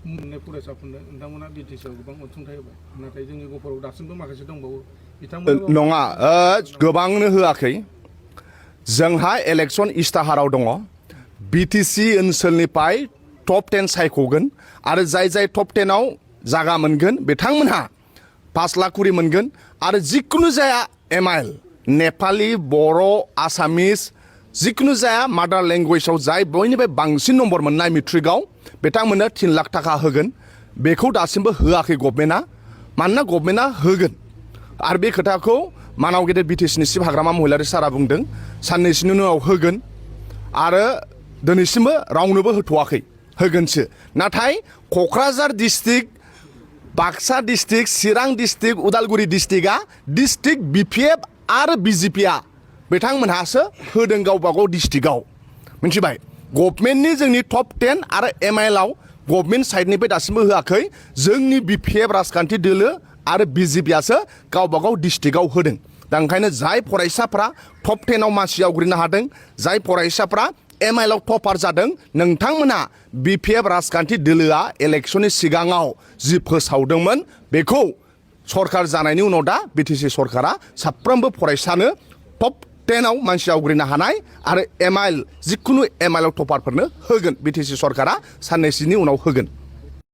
मोननाय फरायसाफोरनो नोंथांमोना बिटिसिआव गोबां अनसुंथाइ होबाय नाथाय जोंनि गफुराव दासिमबो माखासे दंबावो बिथांमोना नङा गोबांनो होआखै जोंहा इलेक्सन इस्ताहाराव दङ बिटिसि ओनसोलनिफ्राय टप 10 सायख'गोन आरो जाय जाय टप 10 आव जागा मोनगोन बिथांमोनहा 5 लाख करि मोनगोन आरो जिखुनु जाया एमआइएल नेपाली बर' आसामिस जिखुनु जाया मादार लेंगुवेजाव जाय बयनिफ्राय बांसिन नम्बर मोननाय मेट्रिकआव बिथांमोननो 3 लाख थाखा होगोन बेखौ दासिमबो होआखै गभर्नमेन्टआ मानोना गभर्नमेन्टआ होगोन आरो बे खोथाखौ मानाव गेदेर बिटिसिनि चिफ हाग्रामा महिलारि सारा बुंदों साननैसोनि उनाव होगोन आरो दिनैसिमबो रावनोबो होथ'वाखै होगोनसो नाथाय क'क्राझार डिस्ट्रिक्ट बाक्सा डिस्ट्रिक्ट चिरां डिस्ट्रिक्ट उदालगुरि डिस्ट्रिक्टआ डिस्ट्रिक्ट बिपिएफ आरो बिजेपिआ बिथांमोनहासो होदों गावबागाव डिस्ट्रिक्टआव मिथिबाय गभर्नमेन्टनि जोंनि टप 10 आरो एमआइएलआव गभर्नमेन्ट साइडनिफ्राय दासिमबो होआखै जोंनि बिपिएफ राजखान्थि दोलो आरो बिजेपिआसो गावबागाव डिस्ट्रिक्टआव होदों दा ओंखायनो जाय फरायसाफ्रा टप 10 आव मासि आवग्रिनो हादों जाय फरायसाफ्रा एमआइएलआव टपार जादों नोंथांमोना बिपिएफ राजखान्थि दोलोआ इलेक्सननि सिगाङाव जि फोसावदोंमोन बेखौ सरकार जानायनि उनाव दा बिटिसि सरकारा साफ्रोमबो फरायसानो टप 10 आव मानसि आवग्रिनो हानाय आरो एमआइएल जिखुनु एमआइएलआव टपारफोरनो होगोन बिटिसि सरकारा साननैसोनि उनाव होगोन